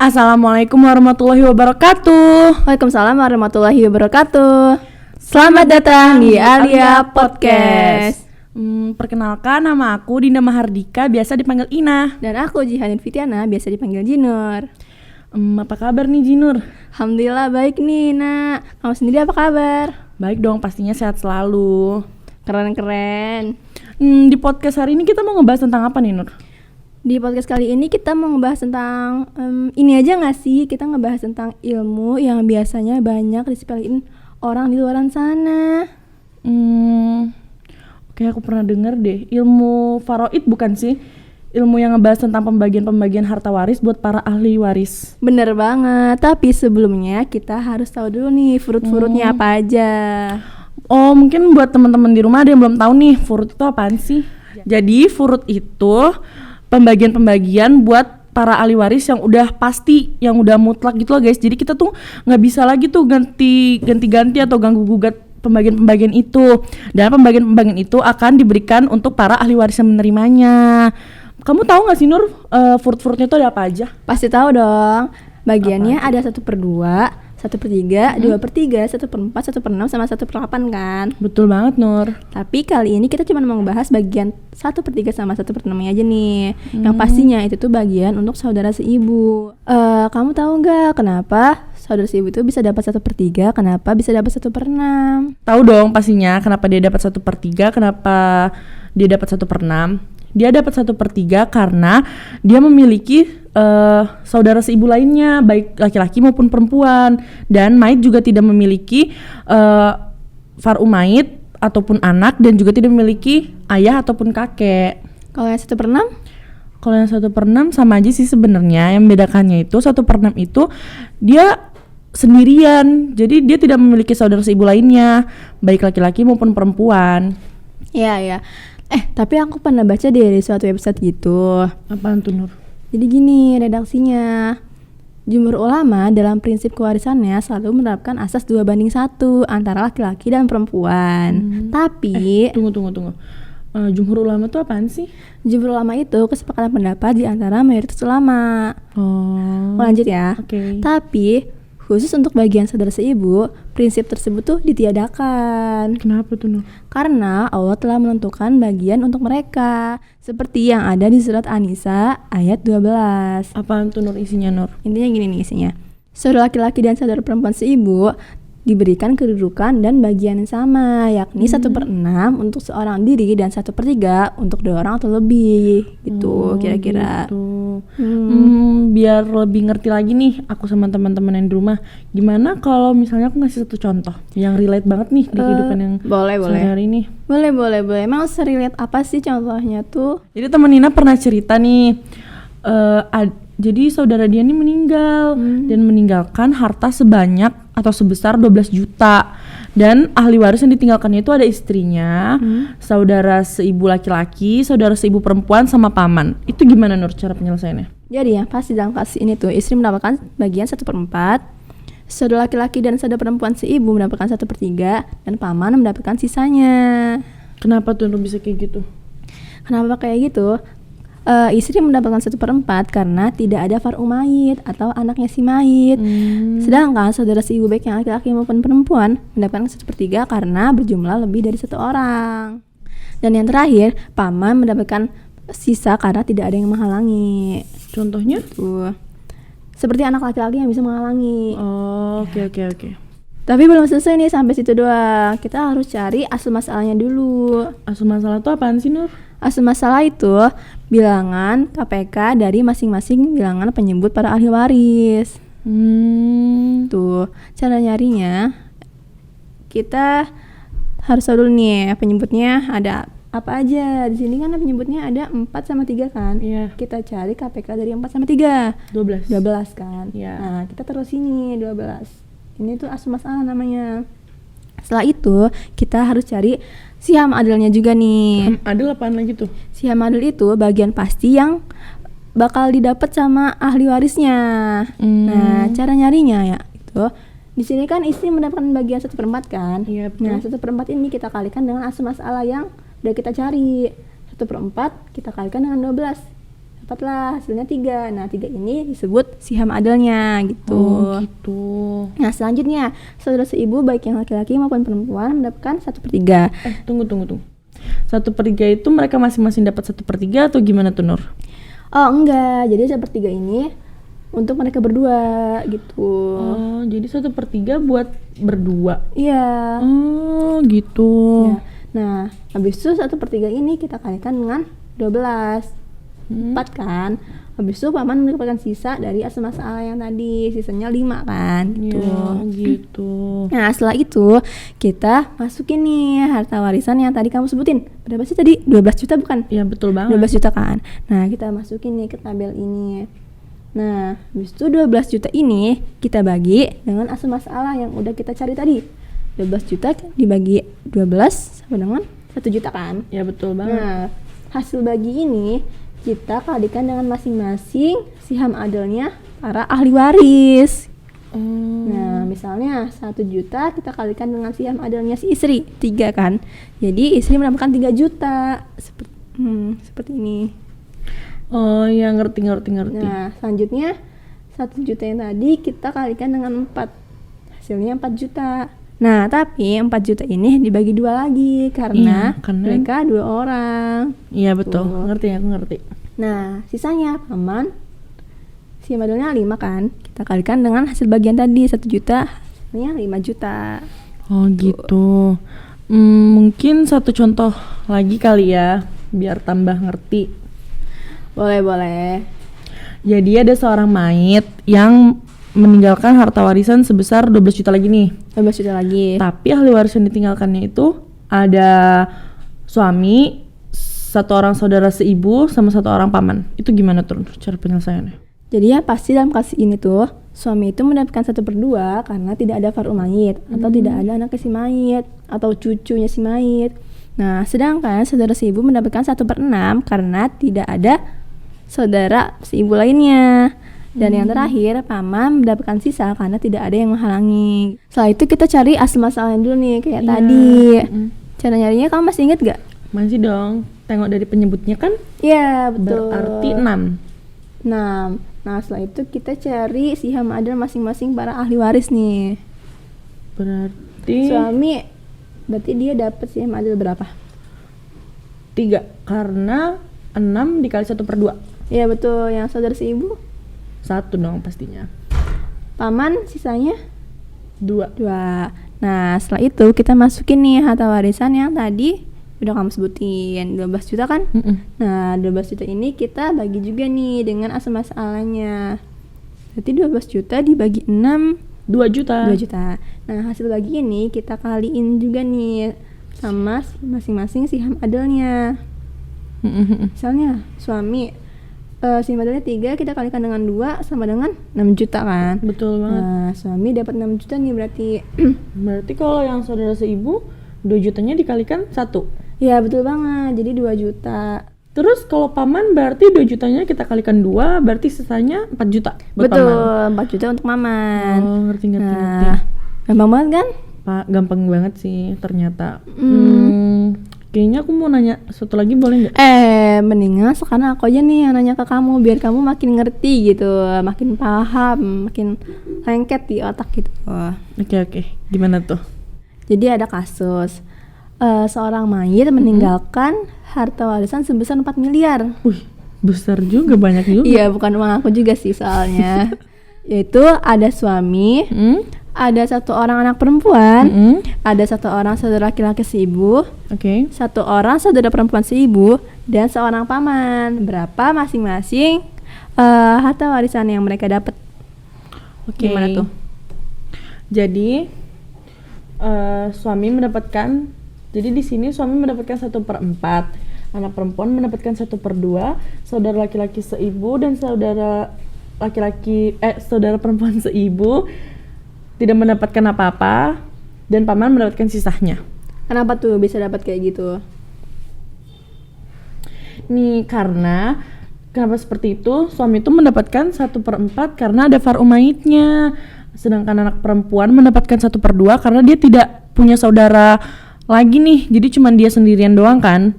Assalamualaikum warahmatullahi wabarakatuh. Waalaikumsalam warahmatullahi wabarakatuh. Selamat datang di Alia Podcast. Perkenalkan, nama aku Dinda Mahardika, biasa dipanggil Ina. Dan aku Jihanin Fitiana, biasa dipanggil Jinur. Apa kabar nih Jinur? Alhamdulillah baik nih Nak. Kamu sendiri apa kabar? Baik dong, pastinya sehat selalu. Keren-keren. Di podcast hari ini kita mau ngebahas tentang apa nih Nur? Di podcast kali ini kita mau ngebahas tentang ini aja gak sih? Kita ngebahas tentang ilmu yang biasanya banyak disepelein orang di luaran sana. Oke, aku pernah dengar deh, ilmu faraid bukan sih? Ilmu yang ngebahas tentang pembagian harta waris buat para ahli waris. Bener banget, tapi sebelumnya kita harus tahu dulu nih furut-furutnya apa aja. Oh, mungkin buat teman-teman di rumah ada yang belum tahu nih, furut itu apaan sih? Jadi furut itu pembagian buat para ahli waris yang udah pasti, yang udah mutlak gitu loh guys. Jadi kita tuh nggak bisa lagi tuh ganti-ganti atau ganggu gugat pembagian itu. Dan pembagian itu akan diberikan untuk para ahli waris yang menerimanya. Kamu tahu nggak sih Nur, furut-furutnya tuh ada apa aja? Pasti tahu dong. Bagiannya ada 1/2, 1/3, 2/3, 1/4, 1/6, sama 1/8 kan? Betul banget Nur. Tapi kali ini kita cuma mau ngebahas bagian 1/3 sama 1/6 aja nih. Yang pastinya itu tuh bagian untuk saudara seibu. Kamu tahu nggak kenapa saudara seibu itu bisa dapat 1/3, kenapa bisa dapat 1/6? Tahu dong pastinya kenapa dia dapat 1/3, kenapa dia dapat 1/6. Dia dapat 1/3 karena dia memiliki saudara seibu lainnya, baik laki-laki maupun perempuan. Dan mayit juga tidak memiliki far'u mayit ataupun anak, dan juga tidak memiliki ayah ataupun kakek. Kalau yang 1/6? Kalau yang 1/6 sama aja sih sebenarnya. Yang membedakannya itu 1/6 itu dia sendirian, jadi dia tidak memiliki saudara seibu lainnya, baik laki-laki maupun perempuan. Iya. Tapi aku pernah baca di suatu website gitu. Apaan tuh Nur? Jadi gini redaksinya, jumhur ulama dalam prinsip kewarisannya selalu menerapkan asas 2/1 antara laki-laki dan perempuan. Tapi Tunggu. Jumhur ulama tuh apaan sih? jumhur ulama itu kesepakatan pendapat di antara mayoritas ulama. Lanjut ya. Oke. Tapi khusus untuk bagian saudara seibu, prinsip tersebut tuh ditiadakan. Kenapa tuh Nur? Karena Allah telah menentukan bagian untuk mereka, seperti yang ada di surat An-Nisa ayat 12. Apaan tuh Nur isinya Nur? Intinya gini nih isinya. Saudara laki-laki dan saudara perempuan seibu diberikan kedudukan dan bagian yang sama, yakni 1/6 untuk seorang diri dan 1/3 untuk 2 orang atau lebih. Gitu kira-kira. Gitu. Biar lebih ngerti lagi nih aku sama teman-teman yang di rumah, gimana kalau misalnya aku ngasih satu contoh yang relate banget nih di kehidupan yang boleh. sehari-hari ini. Boleh. Emang serelate apa sih contohnya tuh? Jadi teman Nina pernah cerita nih, jadi saudara dia nih meninggal dan meninggalkan harta sebanyak atau sebesar 12 juta. Dan ahli waris yang ditinggalkannya itu ada istrinya, saudara seibu laki-laki, saudara seibu perempuan, sama paman. Itu gimana Nur cara penyelesaiannya? Jadi ya pasti dalam kasus ini tuh istri mendapatkan bagian 1/4, saudara laki-laki dan saudara perempuan seibu mendapatkan 1/3, dan paman mendapatkan sisanya. Kenapa tuh Nur bisa kayak gitu? Kenapa kayak gitu? Istri mendapatkan 1/4 karena tidak ada far'u mayit atau anaknya si mayit. Sedangkan saudara seibu baik yang laki-laki maupun perempuan mendapatkan 1/3 karena berjumlah lebih dari 1 orang. Dan yang terakhir, paman mendapatkan sisa karena tidak ada yang menghalangi. Contohnya? Tuh. Seperti anak laki-laki yang bisa menghalangi. Oke. Tapi belum selesai nih sampai situ doang. Kita harus cari asal masalahnya dulu. Asal masalah tuh apaan sih Nur? Asal masalah itu bilangan KPK dari masing-masing bilangan penyebut para ahli waris. Tuh, cara nyarinya kita harus tahu dulu nih penyebutnya ada apa aja. Di sini kan penyebutnya ada 4 sama 3 kan? Iya. Kita cari KPK dari 4 sama 3. 12 kan? Iya. Nah, kita terus sini 12. Ini tuh asal masalah namanya. Setelah itu kita harus cari siham adilnya juga nih. Adil apaan lagi tuh? Siham adil itu bagian pasti yang bakal didapat sama ahli warisnya. Nah, cara nyarinya ya itu. Di sini kan istri mendapatkan bagian 1/4 kan? Iya, betul. Nah, 1/4 ini kita kalikan dengan asal masalah yang udah kita cari. 1/4 kita kalikan dengan 12. 4 lah, hasilnya 3. Nah 3 ini disebut siham adilnya gitu. Oh gitu. Nah selanjutnya, saudara seibu baik yang laki-laki maupun perempuan mendapatkan 1/3. Tunggu. 1/3 itu mereka masing-masing dapat 1/3 atau gimana tuh Nur? Oh enggak, jadi 1/3 ini untuk mereka berdua gitu. Oh, jadi 1/3 buat berdua. Iya. Oh gitu. Ya. Nah, habis itu 1/3 ini kita kalikan dengan 12. 4 kan. Habis itu paman mendapatkan sisa dari asal masalah yang tadi, sisanya 5 kan gitu. Ya, gitu. Nah, setelah itu kita masukin nih harta warisan yang tadi kamu sebutin. Berapa sih tadi? 12 juta bukan? Ya betul banget. 12 juta kan. Nah, kita masukin nih ke tabel ini. Nah, habis itu 12 juta ini kita bagi dengan asal masalah yang udah kita cari tadi. 12 juta dibagi 12 sama dengan 1 juta kan? Ya betul banget. Nah, hasil bagi ini kita kalikan dengan masing-masing siham adilnya para ahli waris. Nah, misalnya 1 juta kita kalikan dengan siham adilnya si istri 3 kan. Jadi istri mendapatkan 3 juta. Seperti ini. Oh ya, ngerti. Nah, selanjutnya 1 juta yang tadi kita kalikan dengan 4. Hasilnya 4 juta. Nah, tapi 4 juta ini dibagi 2 lagi karena mereka 2 orang. Iya betul, Tuh. aku ngerti. Nah, sisanya paman si modalnya 5 kan. Kita kalikan dengan hasil bagian tadi 1 juta, hasilnya 5 juta. Oh gitu. Mungkin satu contoh lagi kali ya, biar tambah ngerti. Boleh. Jadi ada seorang mayit yang meninggalkan harta warisan sebesar 12 juta lagi nih. 12 juta lagi. Tapi ahli waris yang ditinggalkannya itu ada suami, 1 orang saudara seibu, sama 1 orang paman. Itu gimana tuh cara penyelesaiannya? Jadi ya pasti dalam kasus ini tuh suami itu mendapatkan 1/2 karena tidak ada far'u mayit atau tidak ada anak si mayit atau cucunya si mayit. Nah, sedangkan saudara seibu mendapatkan 1/6 karena tidak ada saudara seibu lainnya. Dan yang terakhir, paman mendapatkan sisa karena tidak ada yang menghalangi. Setelah itu kita cari asal masalahnya dulu nih kayak tadi. Cara nyarinya kamu masih inget gak? Masih dong. Tengok dari penyebutnya kan? Iya, betul. Berarti 6. Nah, setelah itu kita cari siham adil masing-masing para ahli waris nih. Berarti Suami, berarti dia dapat siham adil berapa? 3, karena 6 dikali 1/2. Iya betul, yang saudara seibu 1 dong pastinya. paman sisanya 2. 2. Nah, setelah itu kita masukin nih harta warisan yang tadi udah kamu sebutin 12 juta kan? Nah, 12 juta ini kita bagi juga nih dengan asal masalahnya. Berarti 12 juta dibagi 6 2 juta. 2 juta. Nah, hasil bagi ini kita kaliin juga nih sama masing-masing siham adilnya. Misalnya suami siham adilnya 3 kita kalikan dengan 2 sama dengan 6 juta kan? Betul banget. Nah, suami dapat 6 juta nih berarti. Berarti kalau yang saudara seibu 2 jutanya dikalikan 1. Ya betul banget, jadi 2 juta. Terus kalau paman berarti 2 jutanya kita kalikan 2, berarti sisanya 4 juta buat Betul, paman. 4 juta untuk maman. Oh, ngerti. Nah, gampang banget kan? Pak, gampang banget sih ternyata. Kayaknya aku mau nanya satu lagi, boleh nggak? Mendingan sekarang aku aja nih yang nanya ke kamu biar kamu makin ngerti gitu, makin paham, makin lengket di otak gitu. Oke. Gimana tuh? Jadi ada kasus seorang mayit meninggalkan harta warisan sebesar 4 miliar. Wih, besar juga, banyak juga. Iya, bukan uang aku juga sih soalnya. Yaitu ada suami, ada 1 orang anak perempuan, ada 1 orang saudara laki-laki seibu, Oke. 1 orang saudara perempuan seibu, dan 1 paman. Berapa masing-masing harta warisan yang mereka dapat? Oke. Gimana tuh? Jadi suami mendapatkan. Jadi di sini suami mendapatkan 1/4, anak perempuan mendapatkan 1/2, saudara laki-laki seibu dan saudara perempuan seibu tidak mendapatkan apa-apa dan paman mendapatkan sisanya. Kenapa tuh bisa dapat kayak gitu? Nih karena kenapa seperti itu? Suami itu mendapatkan 1/4 karena ada far'u mayitnya, sedangkan anak perempuan mendapatkan 1/2 karena dia tidak punya saudara lagi nih, jadi cuma dia sendirian doang kan.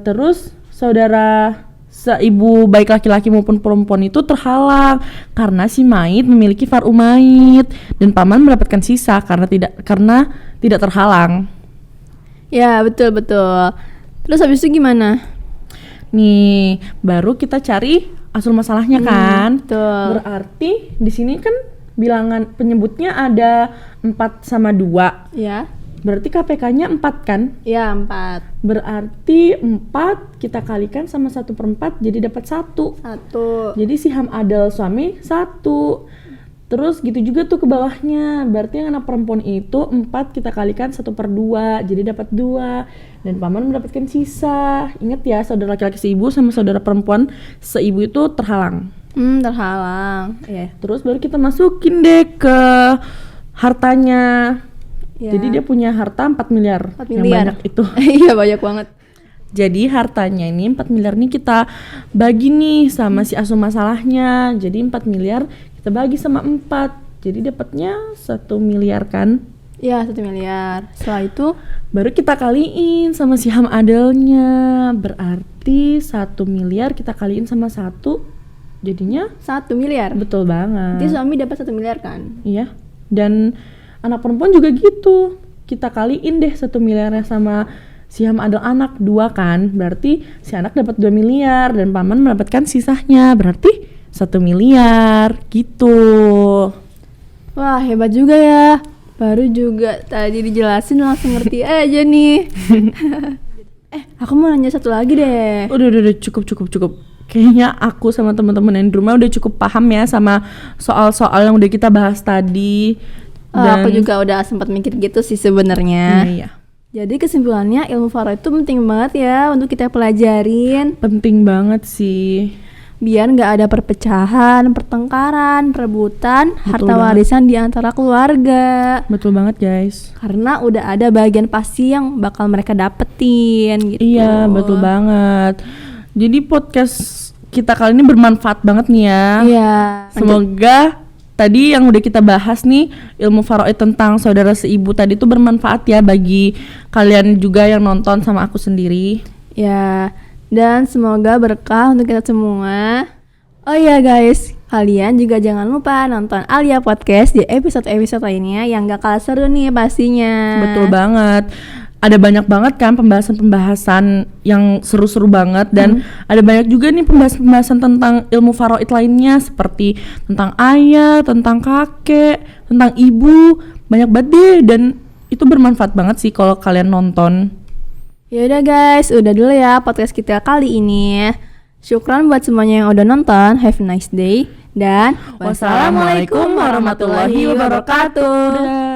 Terus saudara seibu baik laki-laki maupun perempuan itu terhalang karena si mayit memiliki far umayit dan paman mendapatkan sisa karena tidak terhalang. Ya, betul. Terus habis itu gimana? Nih, baru kita cari asal masalahnya kan. Betul. Berarti di sini kan bilangan penyebutnya ada 4 sama 2. Ya. Berarti KPK-nya 4 kan? Ya, 4. Berarti 4 kita kalikan sama 1/4 jadi dapat 1. 1. Jadi Siham Adel suami 1. Terus gitu juga tuh ke bawahnya. Berarti yang anak perempuan itu 4 kita kalikan 1/2 jadi dapat 2. Dan paman mendapatkan sisa. Ingat ya, saudara laki-laki seibu sama saudara perempuan seibu itu terhalang. Terhalang. Ya. Terus baru kita masukin deh ke hartanya. Ya. Jadi dia punya harta 4 miliar. 4 Yang miliar. banyak itu. Iya, banyak banget. Jadi hartanya ini 4 miliar nih kita bagi nih sama si asuh masalahnya. Jadi 4 miliar kita bagi sama 4. Jadi dapatnya 1 miliar kan? Ya, 1 miliar. Setelah itu Baru kita kaliin sama Siham Adelnya. Berarti 1 miliar kita kaliin sama 1 jadinya 1 miliar. betul banget. Berarti suami dapat 1 miliar kan? Iya. Dan anak perempuan juga gitu. Kita kaliin deh 1 miliarnya sama Siham Adel anak 2 kan. Berarti si anak dapat 2 miliar dan paman mendapatkan sisanya. Berarti 1 miliar gitu. Wah, hebat juga ya. Baru juga tadi dijelasin langsung ngerti aja nih. Aku mau nanya satu lagi deh. Udah cukup. Kayaknya aku sama teman-teman yang di rumah udah cukup paham ya sama soal-soal yang udah kita bahas tadi. Aku juga udah sempat mikir gitu sih sebenarnya. Iya. Jadi kesimpulannya ilmu faro itu penting banget ya untuk kita pelajarin. Penting banget sih. Biar nggak ada perpecahan, pertengkaran, perebutan, harta banget. warisan di antara keluarga. Betul banget guys. Karena udah ada bagian pasti yang bakal mereka dapetin gitu. Iya, betul banget. Jadi podcast kita kali ini bermanfaat banget nih ya. Iya. Semoga tadi yang udah kita bahas nih ilmu faraid tentang saudara seibu tadi tuh bermanfaat ya bagi kalian juga yang nonton sama aku sendiri. Ya, dan semoga berkah untuk kita semua. Oh iya guys, kalian juga jangan lupa nonton Alia Podcast di episode-episode lainnya yang gak kalah seru nih pastinya. Betul banget. Ada banyak banget kan pembahasan-pembahasan yang seru-seru banget dan ada banyak juga nih pembahasan-pembahasan tentang ilmu faraid lainnya seperti tentang ayah, tentang kakek, tentang ibu, banyak banget deh dan itu bermanfaat banget sih kalau kalian nonton. Ya udah guys, udah dulu ya podcast kita kali ini. Syukran buat semuanya yang udah nonton. Have a nice day dan Wassalamualaikum warahmatullahi wabarakatuh. Dadah.